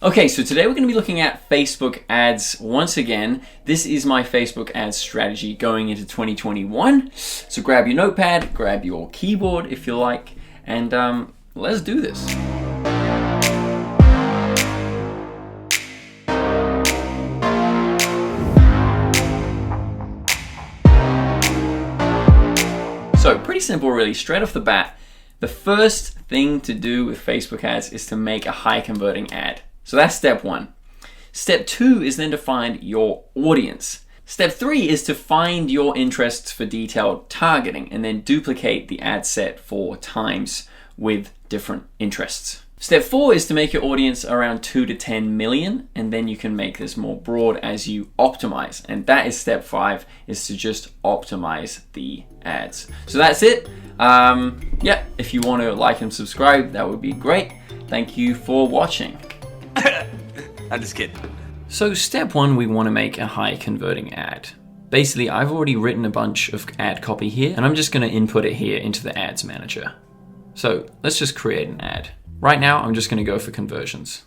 Okay, so today we're going to be looking at Facebook ads once again. This is my Facebook ads strategy going into 2021. So grab your notepad, grab your keyboard if you like, and let's do this. So pretty simple really, straight off the bat. The first thing to do with Facebook ads is to make a high converting ad. So that's step one. Step two is then to find your audience. Step three is to find your interests for detailed targeting and then duplicate the ad set 4 times with different interests. Step four is to make your audience around 2 to 10 million, and then you can make this more broad as you optimize. And that is step 5, is to just optimize the ads. So that's it. Yeah, if you want to like and subscribe, that would be great. Thank you for watching. I'm just kidding. So step one, we want to make a high converting ad. Basically, I've already written a bunch of ad copy here, and I'm just going to input it here into the ads manager. So let's just create an ad. Right now, I'm just going to go for conversions.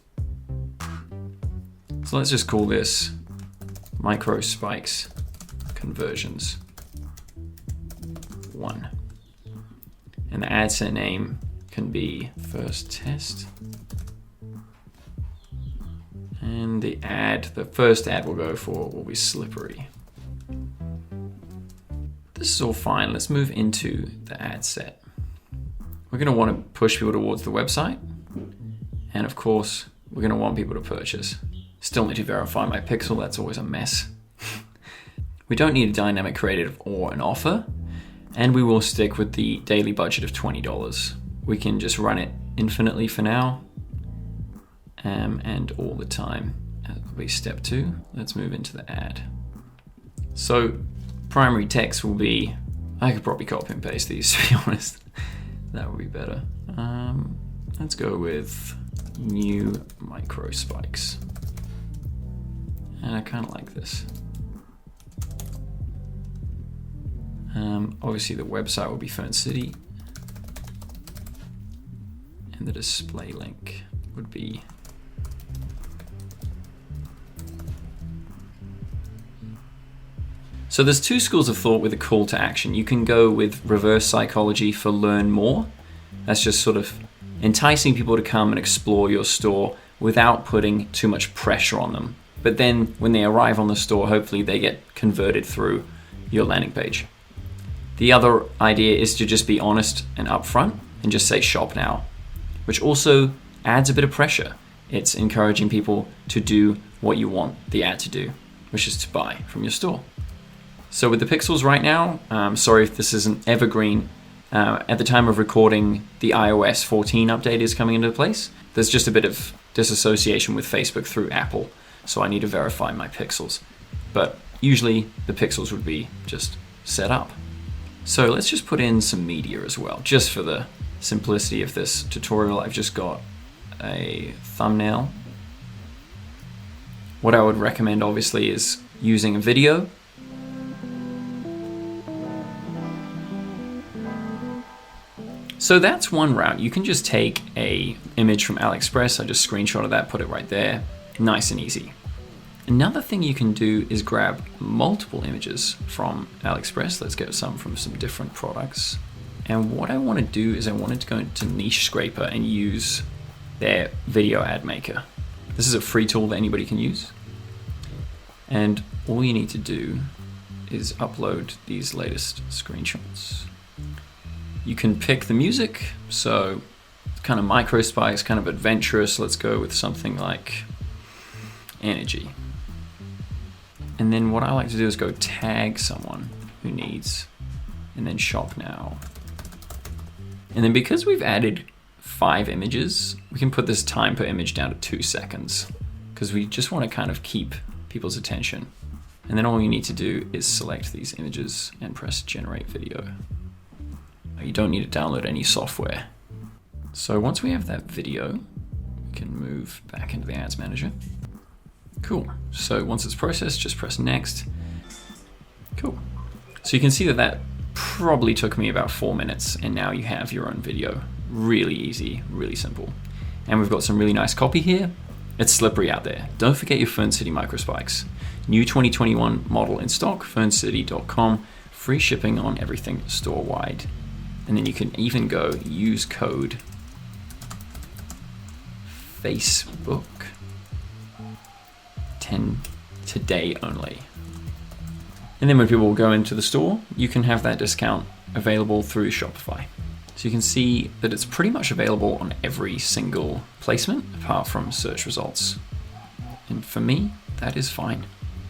So let's just call this micro spikes conversions 1. And the ad set name can be first test. And the first ad we'll go for will be slippery. This is all fine. Let's move into the ad set. We're going to want to push people towards the website. And of course, we're going to want people to purchase. Still need to verify my pixel. That's always a mess. We don't need a dynamic creative or an offer. And we will stick with the daily budget of $20. We can just run it infinitely for now. And all the time. That'll be step 2. Let's move into the ad. So primary text will be, I could probably copy and paste these to be honest. That would be better. Let's go with new micro spikes. And I kind of like this. Obviously the website will be Fern City. And the display link would be So there's 2 schools of thought with a call to action. You can go with reverse psychology for learn more. That's just sort of enticing people to come and explore your store without putting too much pressure on them. But then when they arrive on the store, hopefully they get converted through your landing page. The other idea is to just be honest and upfront and just say shop now, which also adds a bit of pressure. It's encouraging people to do what you want the ad to do, which is to buy from your store. So with the pixels right now, sorry if this isn't evergreen. At the time of recording, the iOS 14 update is coming into place. There's just a bit of disassociation with Facebook through Apple, so I need to verify my pixels. But usually the pixels would be just set up. So let's just put in some media as well. Just for the simplicity of this tutorial, I've just got a thumbnail. What I would recommend obviously is using a video. So that's one route. You can just take a image from AliExpress. I just screenshotted that, put it right there. Nice and easy. Another thing you can do is grab multiple images from AliExpress. Let's get some from some different products. And what I want to do is I wanted to go into Niche Scraper and use their video ad maker. This is a free tool that anybody can use. And all you need to do is upload these latest screenshots. You can pick the music, so kind of micro spikes, kind of adventurous. Let's go with something like Energy. And then what I like to do is go tag someone who needs, and then shop now. And then because we've added 5 images, we can put this time per image down to 2 seconds because we just want to kind of keep people's attention. And then all you need to do is select these images and press generate video. You don't need to download any software. So once we have that video, we can move back into the ads manager. Cool. So once it's processed, just press next. Cool. So you can see that that probably took me about 4 minutes, and now you have your own video. Really easy, really simple. And we've got some really nice copy here. It's slippery out there. Don't forget your Fern City microspikes. New 2021 model in stock, ferncity.com. Free shipping on everything store-wide. And then you can even go use code Facebook 10 today only. And then when people go into the store, you can have that discount available through Shopify. So you can see that it's pretty much available on every single placement apart from search results. And for me, that is fine.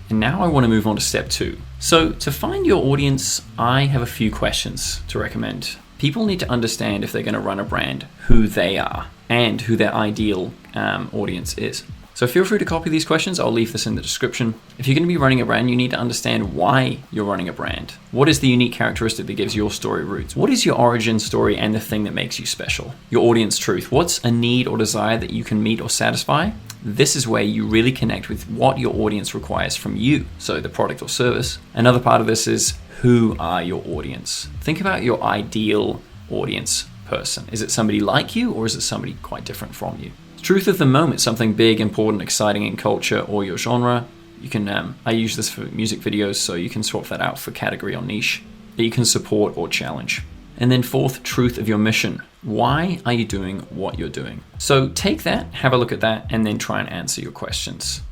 And now I want to move on to step 2. So to find your audience, I have a few questions to recommend. People need to understand, if they're going to run a brand, who they are and who their ideal audience is. So feel free to copy these questions. I'll leave this in the description. If you're going to be running a brand, you need to understand why you're running a brand. What is the unique characteristic that gives your story roots? What is your origin story and the thing that makes you special? Your audience truth. What's a need or desire that you can meet or satisfy? This is where you really connect with what your audience requires from you, so the product or service. Another part of this is, who are your audience? Think about your ideal audience person. Is it somebody like you, or is it somebody quite different from you? Truth of the moment, something big, important, exciting in culture or your genre. You can, I use this for music videos, so you can swap that out for category or niche that you can support or challenge. And then fourth, truth of your mission. Why are you doing what you're doing? So take that, have a look at that, and then try and answer your questions.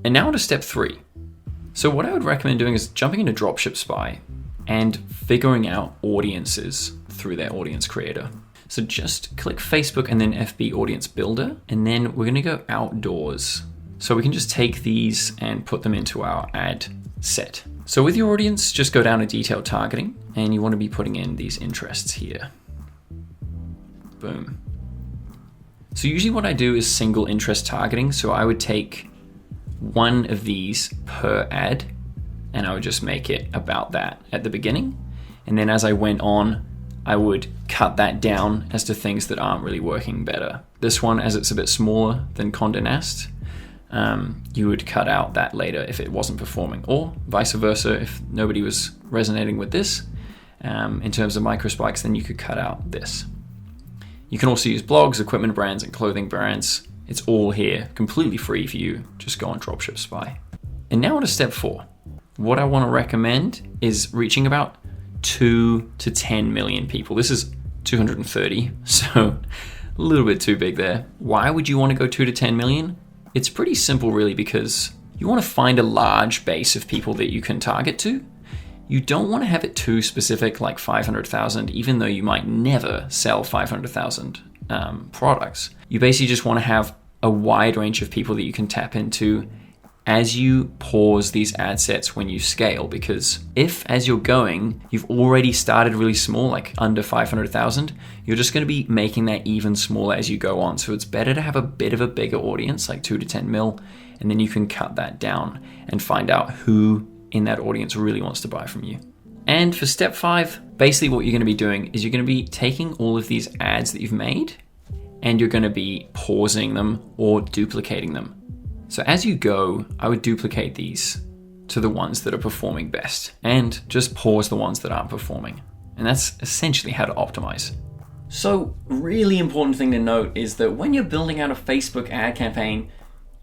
And now to step 3. So what I would recommend doing is jumping into Dropship Spy and figuring out audiences through their audience creator. So just click Facebook and then FB Audience Builder, and then we're gonna go outdoors. So we can just take these and put them into our ad set. So with your audience, just go down to detailed targeting, and you wanna be putting in these interests here. Boom. So usually what I do is single interest targeting. So I would take one of these per ad, and I would just make it about that at the beginning. And then as I went on, I would cut that down as to things that aren't really working better. This one, as it's a bit smaller than Condé Nast, you would cut out that later if it wasn't performing, or vice versa. If nobody was resonating with this in terms of microspikes, then you could cut out this. You can also use blogs, equipment brands, and clothing brands. It's all here, completely free for you. Just go on Dropship Spy. And now on to step 4. What I want to recommend is reaching about 2 to 10 million people. This is 230, so a little bit too big there. Why would you want to go 2 to 10 million? It's pretty simple really, because you want to find a large base of people that you can target to. You don't want to have it too specific, like 500,000, even though you might never sell 500,000 products. You basically just want to have a wide range of people that you can tap into as you pause these ad sets when you scale. Because if, as you're going, you've already started really small, like under 500,000, you're just going to be making that even smaller as you go on. So it's better to have a bit of a bigger audience, like 2 to 10 mil, and then you can cut that down and find out who in that audience really wants to buy from you. And for step 5, basically what you're going to be doing is you're going to be taking all of these ads that you've made, and you're going to be pausing them or duplicating them. So as you go, I would duplicate these to the ones that are performing best and just pause the ones that aren't performing. And that's essentially how to optimize. So really important thing to note is that when you're building out a Facebook ad campaign,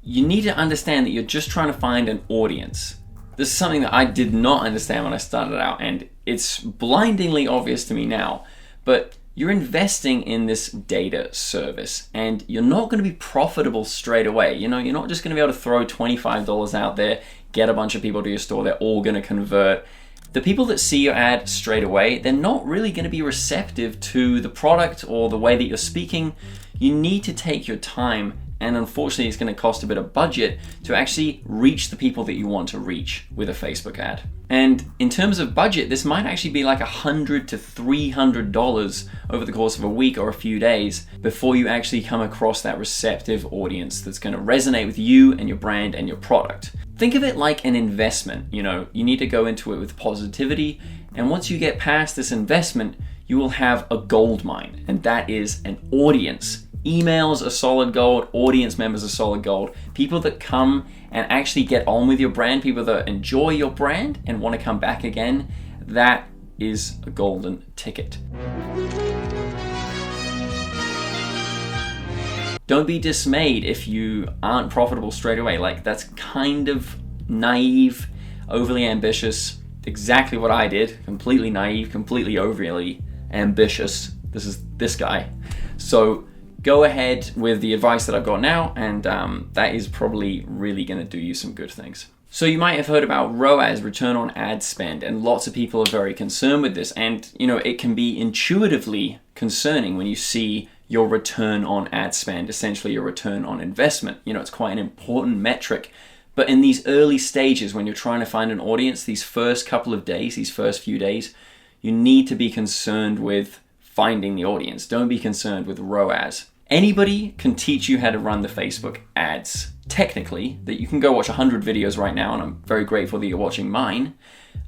you need to understand that you're just trying to find an audience. This is something that I did not understand when I started out, and it's blindingly obvious to me now. But you're investing in this data service, and you're not going to be profitable straight away. You know, you're not just going to be able to throw $25 out there, get a bunch of people to your store, they're all going to convert. The people that see your ad straight away, they're not really going to be receptive to the product or the way that you're speaking. You need to take your time, and unfortunately it's going to cost a bit of budget to actually reach the people that you want to reach with a Facebook ad. And in terms of budget, this might actually be like $100 to $300 over the course of a week or a few days before you actually come across that receptive audience that's going to resonate with you and your brand and your product. Think of it like an investment. You know, you need to go into it with positivity, and once you get past this investment, you will have a gold mine, and that is an audience. Emails are solid gold, audience members are solid gold. People that come and actually get on with your brand, people that enjoy your brand and want to come back again, that is a golden ticket. Don't be dismayed if you aren't profitable straight away. Like, that's kind of naive, overly ambitious. Exactly what I did. Completely naive, completely overly ambitious. This is this guy. So go ahead with the advice that I've got now, and that is probably really going to do you some good things. So you might have heard about ROAS, return on ad spend, and lots of people are very concerned with this. And it can be intuitively concerning when you see your return on ad spend, essentially your return on investment. It's quite an important metric. But in these early stages, when you're trying to find an audience, these first couple of days, these first few days, you need to be concerned with finding the audience. Don't be concerned with ROAS. Anybody can teach you how to run the Facebook ads technically. That you can go watch 100 videos right now, and I'm very grateful that you're watching mine,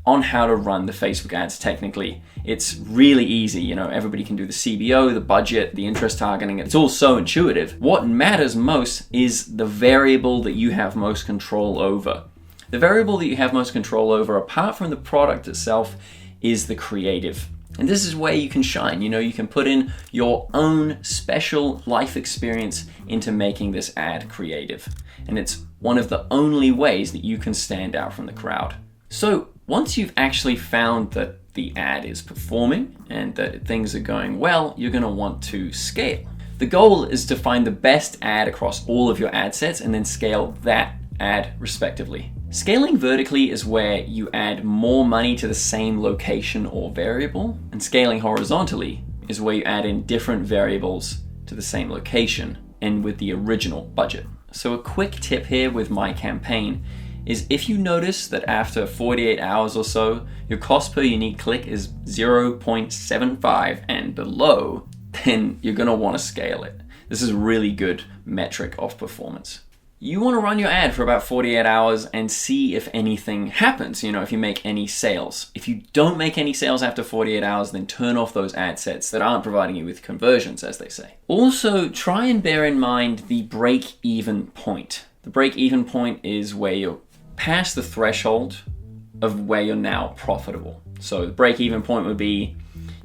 on how to run the Facebook ads technically. It's really easy. Everybody can do the CBO, the budget, the interest targeting. It's all so intuitive. What matters most is the variable that you have most control over. The variable that you have most control over, apart from the product itself, is the creative. And this is where you can shine. You can put in your own special life experience into making this ad creative. And it's one of the only ways that you can stand out from the crowd. So once you've actually found that the ad is performing and that things are going well, you're going to want to scale. The goal is to find the best ad across all of your ad sets and then scale that ad respectively. Scaling vertically is where you add more money to the same location or variable, and scaling horizontally is where you add in different variables to the same location and with the original budget. So a quick tip here with my campaign is if you notice that after 48 hours or so, your cost per unique click is 0.75 and below, then you're going to want to scale it. This is a really good metric of performance. You want to run your ad for about 48 hours and see if anything happens, if you make any sales. If you don't make any sales after 48 hours, then turn off those ad sets that aren't providing you with conversions, as they say. Also, try and bear in mind the break-even point. The break-even point is where you're past the threshold of where you're now profitable. So the break-even point would be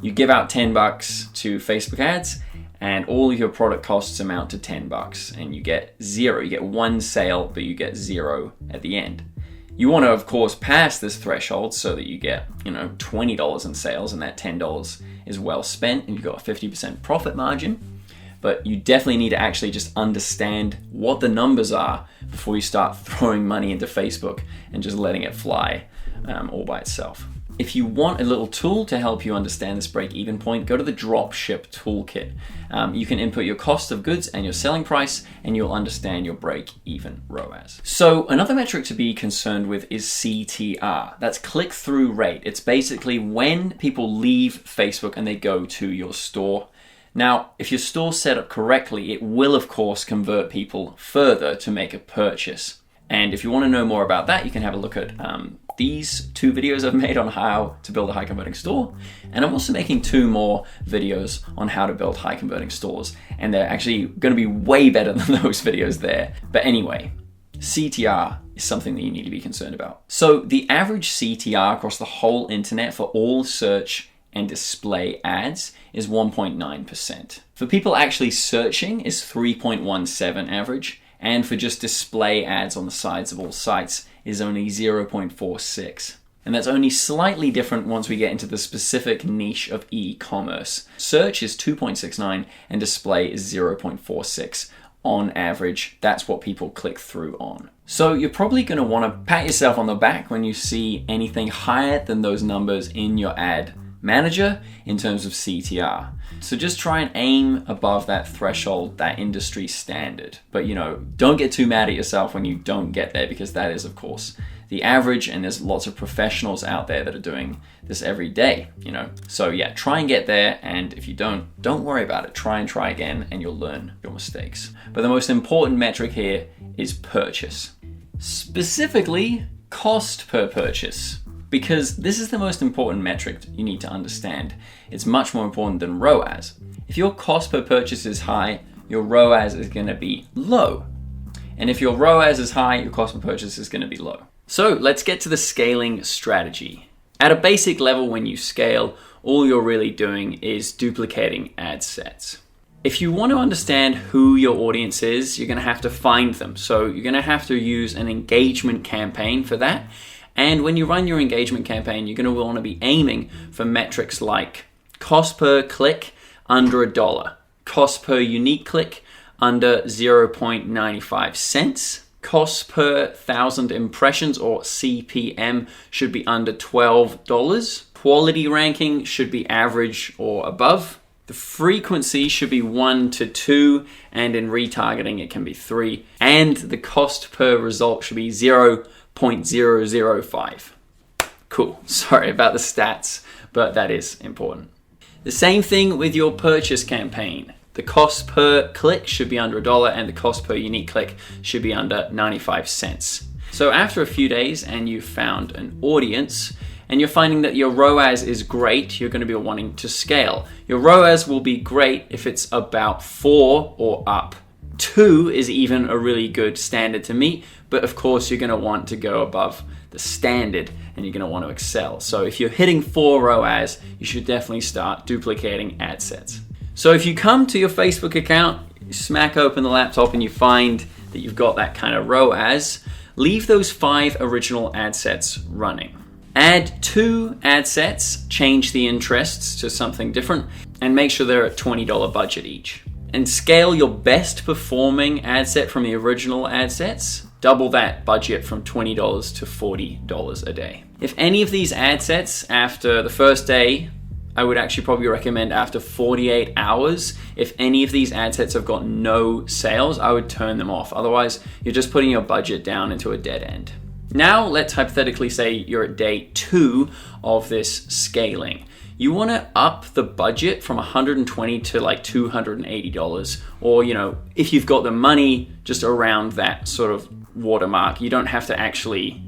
you give out $10 to Facebook ads, and all of your product costs amount to $10 and you get zero. You get one sale, but you get zero at the end. You want to, of course, pass this threshold so that you get, $20 in sales, and that $10 is well spent and you've got a 50% profit margin. But you definitely need to actually just understand what the numbers are before you start throwing money into Facebook and just letting it fly all by itself. If you want a little tool to help you understand this break-even point, go to the Dropship Toolkit. You can input your cost of goods and your selling price, and you'll understand your break-even ROAS. So another metric to be concerned with is CTR. That's click-through rate. It's basically when people leave Facebook and they go to your store. Now, if your store's set up correctly, it will, of course, convert people further to make a purchase. And if you want to know more about that, you can have a look at these 2 videos I've made on how to build a high converting store. And I'm also making 2 more videos on how to build high converting stores. And they're actually going to be way better than those videos there. But anyway, CTR is something that you need to be concerned about. So the average CTR across the whole internet for all search and display ads is 1.9%. For people actually searching is 3.17 average. And for just display ads on the sides of all sites is only 0.46. And that's only slightly different once we get into the specific niche of e-commerce. Search is 2.69 and display is 0.46 on average. That's what people click through on. So you're probably going to want to pat yourself on the back when you see anything higher than those numbers in your ad manager in terms of CTR. So just try and aim above that threshold, that industry standard. But don't get too mad at yourself when you don't get there, because that is, of course, the average, and there's lots of professionals out there that are doing this every day, So yeah, try and get there, and if you don't worry about it. Try and try again, and you'll learn your mistakes. But the most important metric here is purchase. Specifically, cost per purchase. Because this is the most important metric you need to understand. It's much more important than ROAS. If your cost per purchase is high, your ROAS is going to be low. And if your ROAS is high, your cost per purchase is going to be low. So let's get to the scaling strategy. At a basic level, when you scale, all you're really doing is duplicating ad sets. If you want to understand who your audience is, you're going to have to find them. So you're going to have to use an engagement campaign for that. And when you run your engagement campaign, you're going to want to be aiming for metrics like cost per click under $1, cost per unique click under 0.95 cents, cost per 1,000 impressions, or CPM, should be under $12. Quality ranking should be average or above. The frequency should be 1 to 2, and in retargeting it can be 3. And the cost per result should be 0.005. Cool. Sorry about the stats, but that is important. The same thing with your purchase campaign. The cost per click should be under $1, and the cost per unique click should be under 95 cents. So after a few days and you've found an audience, and you're finding that your ROAS is great, you're going to be wanting to scale. Your ROAS will be great if it's about 4 or up. 2 is even a really good standard to meet, but of course you're going to want to go above the standard and you're going to want to excel. So if you're hitting 4 ROAS, you should definitely start duplicating ad sets. So if you come to your Facebook account, you smack open the laptop and you find that you've got that kind of ROAS, leave those 5 original ad sets running. Add 2 ad sets, change the interests to something different, and make sure they're at $20 budget each. And scale your best performing ad set from the original ad sets. Double that budget from $20 to $40 a day. If any of these ad sets after the first day, I would actually probably recommend after 48 hours, if any of these ad sets have got no sales, I would turn them off. Otherwise, you're just putting your budget down into a dead end. Now, let's hypothetically say you're at day 2 of this scaling. You want to up the budget from $120 to like $280, or if you've got the money just around that sort of watermark. You don't have to actually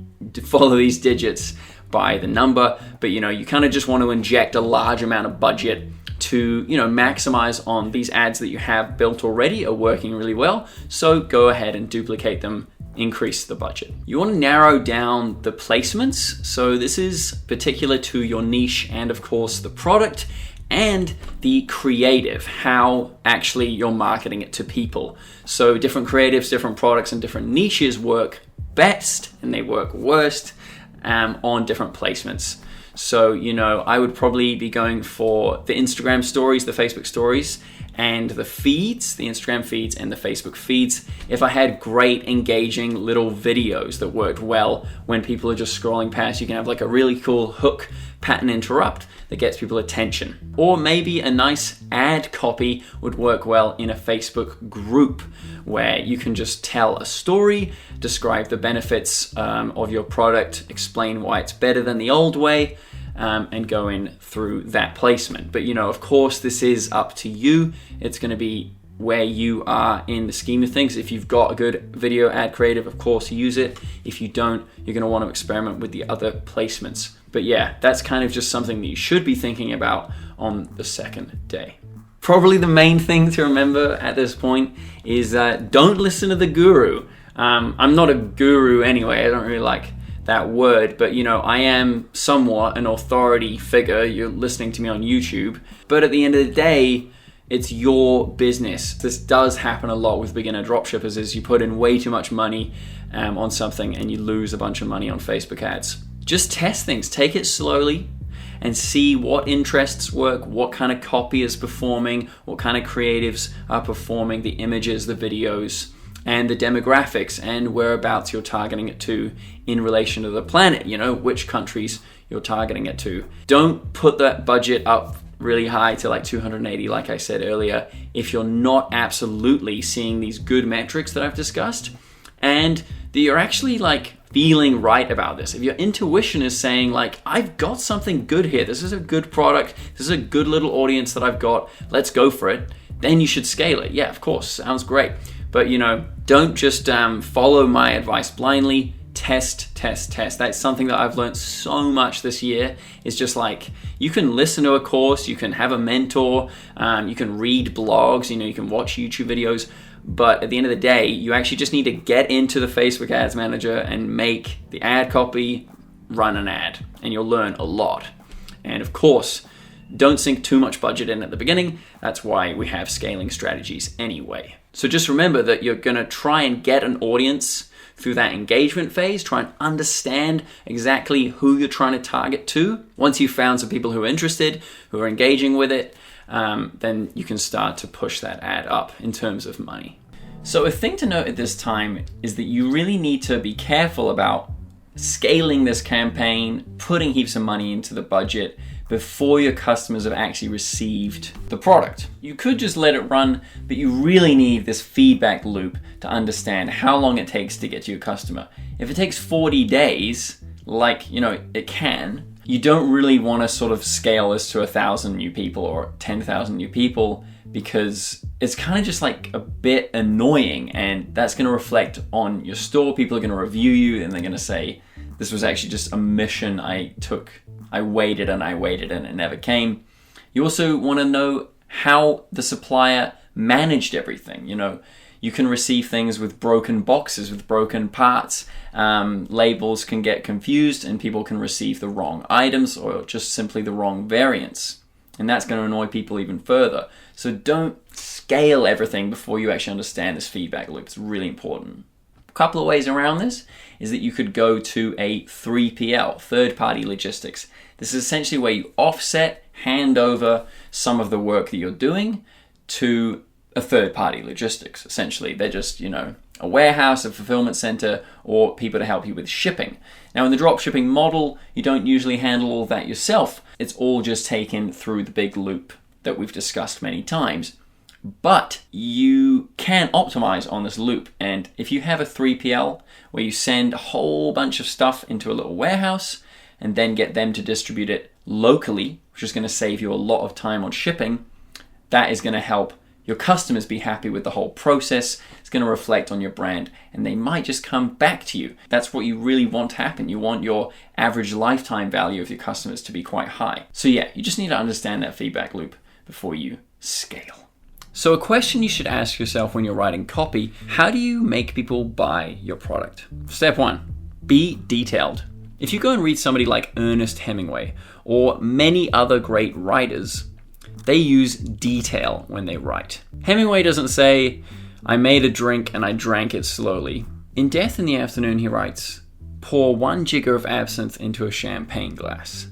follow these digits by the number, but you kind of just want to inject a large amount of budget to maximize on these ads that you have built already are working really well. So go ahead and duplicate them, increase the budget. You want to narrow down the placements. So this is particular to your niche and of course the product and the creative, how actually you're marketing it to people. So different creatives, different products, and different niches work best and they work worst on different placements. So, I would probably be going for the Instagram stories, the Facebook stories, and the feeds, the Instagram feeds and the Facebook feeds. If I had great engaging little videos that worked well when people are just scrolling past, you can have like a really cool hook pattern interrupt that gets people attention. Or maybe a nice ad copy would work well in a Facebook group where you can just tell a story, describe the benefits of your product, explain why it's better than the old way, and go in through that placement. But of course, this is up to you. It's going to be where you are in the scheme of things. If you've got a good video ad creative, of course, use it. If you don't, you're going to want to experiment with the other placements. But yeah, that's kind of just something that you should be thinking about on the second day. Probably the main thing to remember at this point is don't listen to the guru. I'm not a guru anyway. I don't really like that word, but I am somewhat an authority figure. You're listening to me on YouTube, but at the end of the day, it's your business. This does happen a lot with beginner dropshippers, is you put in way too much money on something and you lose a bunch of money on Facebook ads. Just test things, take it slowly and see what interests work, what kind of copy is performing, what kind of creatives are performing, the images, the videos, and the demographics and whereabouts you're targeting it to in relation to the planet, which countries you're targeting it to. Don't put that budget up really high to like 280, like I said earlier, if you're not absolutely seeing these good metrics that I've discussed and that you're actually like feeling right about this. If your intuition is saying like, I've got something good here, this is a good product, this is a good little audience that I've got, let's go for it, then you should scale it. Yeah, of course, sounds great. But don't just follow my advice blindly. Test. That's something that I've learned so much this year. Is just like, you can listen to a course, you can have a mentor, you can read blogs, you can watch YouTube videos. But at the end of the day, you actually just need to get into the Facebook Ads Manager and make the ad copy, run an ad, and you'll learn a lot. And of course, Don't sink too much budget in at the beginning. That's why we have scaling strategies anyway. So just remember that you're going to try and get an audience through that engagement phase, try and understand exactly who you're trying to target to. Once you've found some people who are interested, who are engaging with it, then you can start to push that ad up in terms of money. So a thing to note at this time is that you really need to be careful about scaling this campaign, putting heaps of money into the budget before your customers have actually received the product. You could just let it run, but you really need this feedback loop to understand how long it takes to get to your customer. If it takes 40 days, like, it can, you don't really want to sort of scale this to 1,000 new people or 10,000 new people, because it's kind of just like a bit annoying, and that's going to reflect on your store. People are going to review you and they're going to say, this was actually just a mission I took. I waited and it never came. You also want to know how the supplier managed everything. You can receive things with broken boxes, with broken parts. Labels can get confused and people can receive the wrong items or just simply the wrong variants. And that's going to annoy people even further. So don't scale everything before you actually understand this feedback loop. It's really important. A couple of ways around this is that you could go to a 3PL, third-party logistics. This is essentially where you offset, hand over some of the work that you're doing to a third-party logistics. Essentially, they're just, a warehouse, a fulfillment center, or people to help you with shipping. Now, in the drop shipping model, you don't usually handle all that yourself. It's all just taken through the big loop that we've discussed many times. But you can optimize on this loop. And if you have a 3PL where you send a whole bunch of stuff into a little warehouse and then get them to distribute it locally, which is going to save you a lot of time on shipping, that is going to help your customers be happy with the whole process. It's going to reflect on your brand, and they might just come back to you. That's what you really want to happen. You want your average lifetime value of your customers to be quite high. So yeah, you just need to understand that feedback loop before you scale. So a question you should ask yourself when you're writing copy: how do you make people buy your product? Step 1, be detailed. If you go and read somebody like Ernest Hemingway or many other great writers, they use detail when they write. Hemingway doesn't say, I made a drink and I drank it slowly. In Death in the Afternoon, he writes, pour 1 jigger of absinthe into a champagne glass.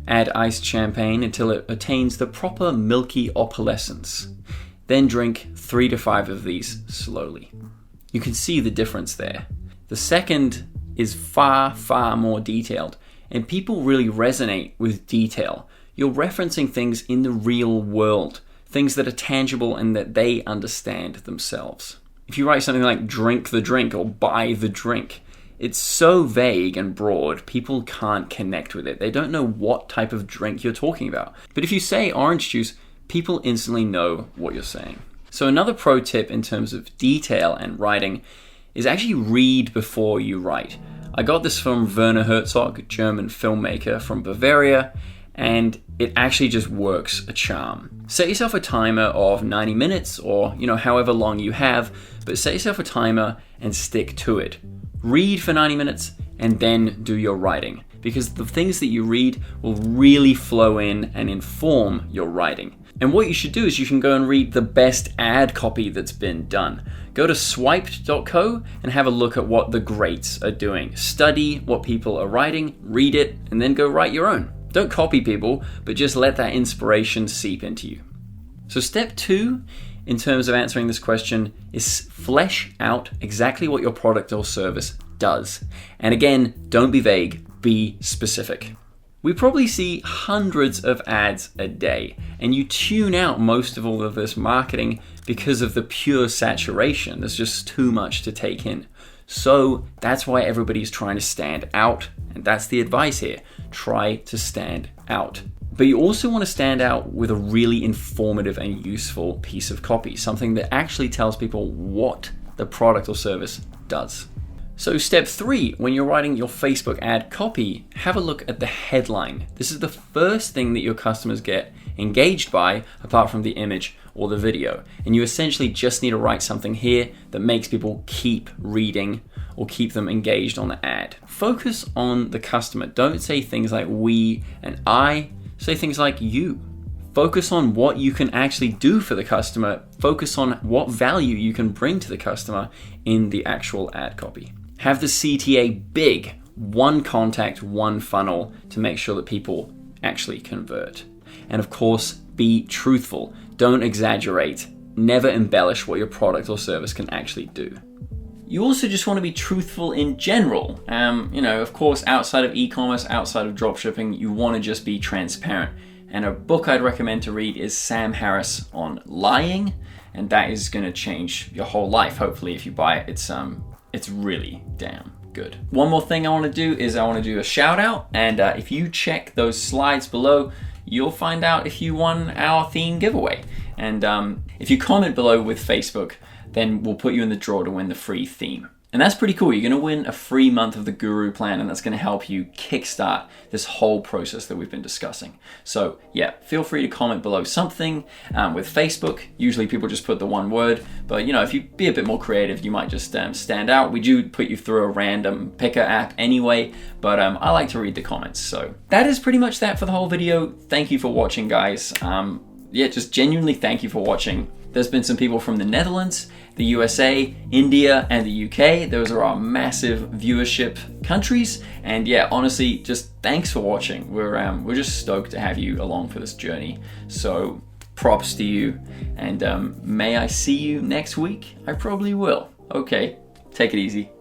Add iced champagne until it attains the proper milky opalescence. Then drink 3 to 5 of these slowly. You can see the difference there. The second is far, far more detailed, and people really resonate with detail. You're referencing things in the real world, things that are tangible and that they understand themselves. If you write something like drink the drink or buy the drink, it's so vague and broad, people can't connect with it. They don't know what type of drink you're talking about. But if you say orange juice, people instantly know what you're saying. So another pro tip in terms of detail and writing is actually read before you write. I got this from Werner Herzog, German filmmaker from Bavaria, and it actually just works a charm. Set yourself a timer of 90 minutes or, however long you have, but set yourself a timer and stick to it. Read for 90 minutes and then do your writing, because the things that you read will really flow in and inform your writing. And what you should do is you can go and read the best ad copy that's been done. Go to swiped.co and have a look at what the greats are doing. Study what people are writing, read it, and then go write your own. Don't copy people, but just let that inspiration seep into you. So step 2, in terms of answering this question, is flesh out exactly what your product or service does. And again, don't be vague, be specific. We probably see hundreds of ads a day, and you tune out most of all of this marketing because of the pure saturation. There's just too much to take in. So that's why everybody's trying to stand out, and that's the advice here. Try to stand out. But you also want to stand out with a really informative and useful piece of copy, something that actually tells people what the product or service does. So step 3, when you're writing your Facebook ad copy, have a look at the headline. This is the first thing that your customers get engaged by, apart from the image or the video. And you essentially just need to write something here that makes people keep reading or keep them engaged on the ad. Focus on the customer. Don't say things like we and I. Say things like you. Focus on what you can actually do for the customer. Focus on what value you can bring to the customer in the actual ad copy. Have the CTA big, one contact, one funnel to make sure that people actually convert. And of course, be truthful. Don't exaggerate. Never embellish what your product or service can actually do. You also just want to be truthful in general. Of course, outside of e-commerce, outside of dropshipping, you want to just be transparent. And a book I'd recommend to read is Sam Harris on lying, and that is going to change your whole life. Hopefully, if you buy it, it's really damn good. One more thing I want to do is I want to do a shout out, and if you check those slides below, you'll find out if you won our theme giveaway. And if you comment below with Facebook, then we'll put you in the draw to win the free theme. And that's pretty cool. You're going to win a free month of the Guru plan, and that's going to help you kickstart this whole process that we've been discussing. So yeah, feel free to comment below something. With Facebook, usually people just put the one word, but if you be a bit more creative, you might just stand out. We do put you through a random picker app anyway, but I like to read the comments. So that is pretty much that for the whole video. Thank you for watching, guys. Just genuinely thank you for watching. There's been some people from the Netherlands, the USA, India, and the UK. Those are our massive viewership countries. And yeah, honestly, just thanks for watching. We're just stoked to have you along for this journey. So props to you. And may I see you next week? I probably will. Okay, take it easy.